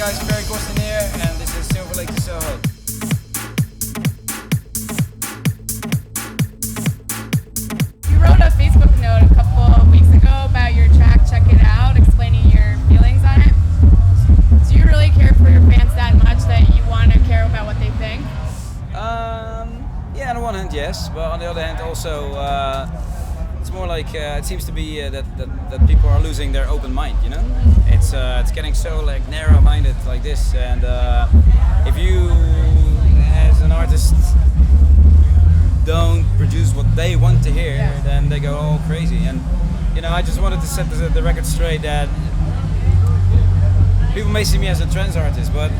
guys, Ferry Corsten here, and this is Silverlake to Soho. You wrote a Facebook note a couple of weeks ago about your track Check It Out, explaining your feelings on it. Do you really care for your fans that much that you want to care about what they think? Yeah, on the one hand, yes, but on the other hand, also it's more like it seems to be that people are losing their open mind. You know, it's getting so like narrow-minded like this, and if you as an artist don't produce what they want to hear, then they go all crazy. And you know, I just wanted to set the record straight that people may see me as a trance artist, but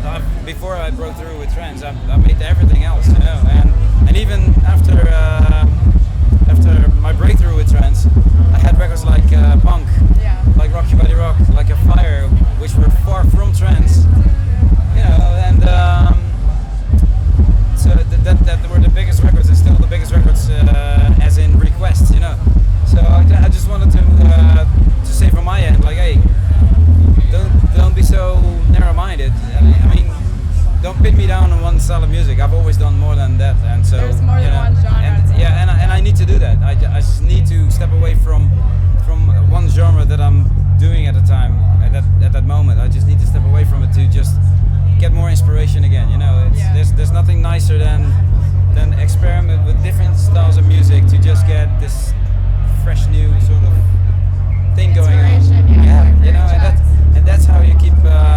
before I broke through with trance, I made everything else, you know. And even after my breakthrough with trance, I had records like Punk, like Rock Your Body Rock, like A Fire, which were far from trance, you know. And so that were the biggest records, and still the biggest records, as in requests, you know. So I just wanted to say from my end, like, hey, don't be so narrow-minded. I mean, don't pin me down on one style of music. I've always done more than that, and so there's more than one genre. And I need to do that. I just need to step away from one genre that I'm doing at the time, at that moment. I just need to step away from it to just get more inspiration again. You know, there's nothing nicer than experiment with different styles of music to just get this fresh new sort of thing going on. You know, and that's how you keep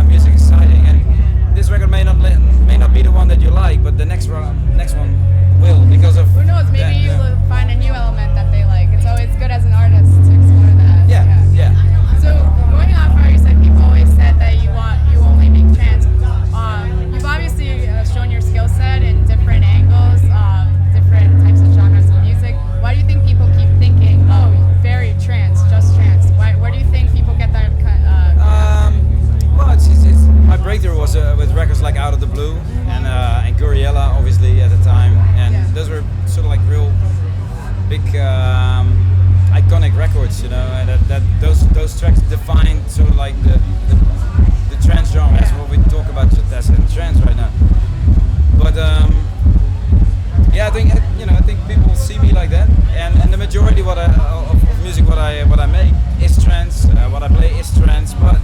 music exciting. And this record may not be the one that you like, but the next one will, because of who knows? Maybe you will find a new element that they like. It's always good as an artist to explore that. Yeah. So going off where you said people always said that you only make trance. You've obviously shown your skill set in different angles, different types of genres of music. Why do you think people keep thinking, oh, very trance, just trance? Where do you think people get that well, it's my breakthrough was with records like Out of the Blue and Guriella, obviously, at the time, and those were sort of like real big iconic records, you know, and that those tracks defined sort of like the trance genre. That's what we talk about as in trance right now. But I think people see me like that, and the majority of music what I make is trance. What I play is trance, but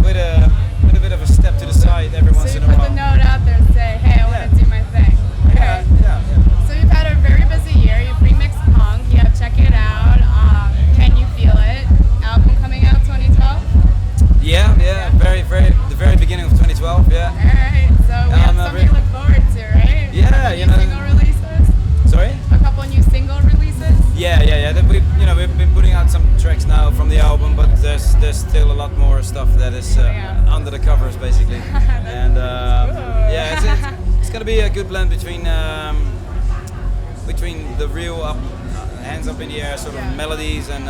with a bit of a step to the side every once in a while. So you put the note out there and say, hey, I want to do my thing. Okay. Yeah. So you've had a very busy year. You've remixed Punk. You have Check It Out. Can You Feel It? Album coming out 2012. Yeah. The very beginning of 2012. Yeah. All right. So we have something to look forward to, right? Yeah. You know. Single releases. Sorry. A couple new single releases. Yeah. We've been putting out some tracks now from the album, but there's still a lot more stuff that is under the covers, basically. And it's gonna be a good blend between the real hands up in the air sort of melodies and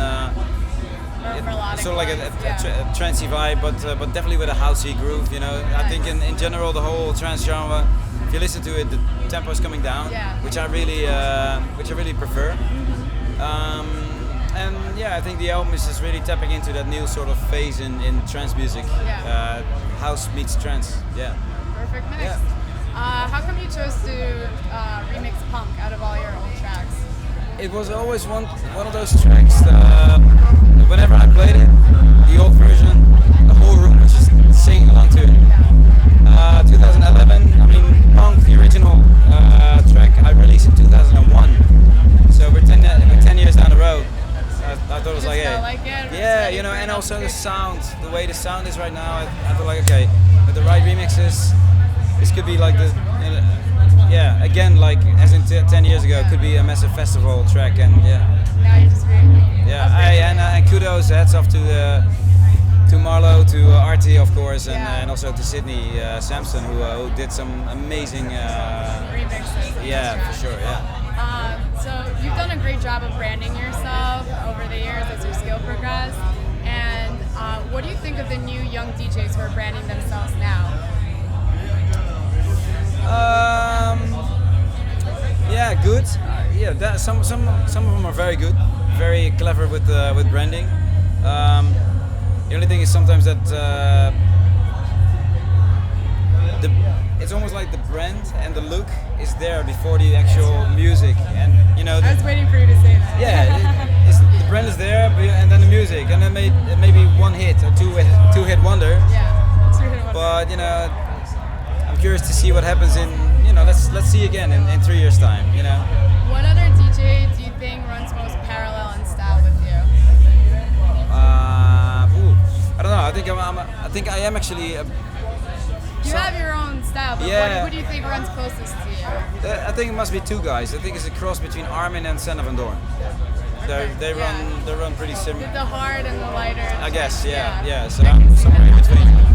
sort of like a trancey vibe, but definitely with a housey groove. You know, I think in general the whole trance genre, if you listen to it, the tempo is coming down, which I really prefer. And I think the album is just really tapping into that new sort of phase in trance music. House meets trance. Yeah. Perfect mix. Yeah. How come you chose to remix Punk out of all your old tracks? It was always one of those tracks. Whenever I played it, the old version, the whole room was just singing along to it. 2011. I mean, Punk, the original track, I released in 2001. So we're 10 years down the road. I thought it was like, hey, you know, and also the sound, the way the sound is right now. I thought like, okay, with the right remixes, this could be like the, again, like as in 10 years ago, it could be a massive festival track, and Now you're just and kudos, hats off to Marlo, to Artie, of course, and also to Sydney Sampson, who did some amazing remixes. Yeah, for sure. Yeah. So you've done a great job of branding yourself over the years as your skill progressed. And what do you think of the new young DJs who are branding themselves now? Good. Some of them are very good, very clever with branding. The only thing is sometimes that like the brand and the look is there before the actual music, and you know. I was waiting for you to say that. Yeah, the brand is there, and then the music, and then maybe one hit or two hit wonder. Yeah, 2 hit wonder. But you know, I'm curious to see what happens in, you know, let's see again in 3 years time, you know. What other DJ do you think runs most parallel in style with you? I don't know. I think I am actually. You have your own style, but Yeah. what do you think runs closest to you? I think it must be two guys. I think it's a cross between Armin and Senna van Doorn. They run pretty similar. The hard and the lighter. I guess, yeah. So I can I'm see somewhere that. in between.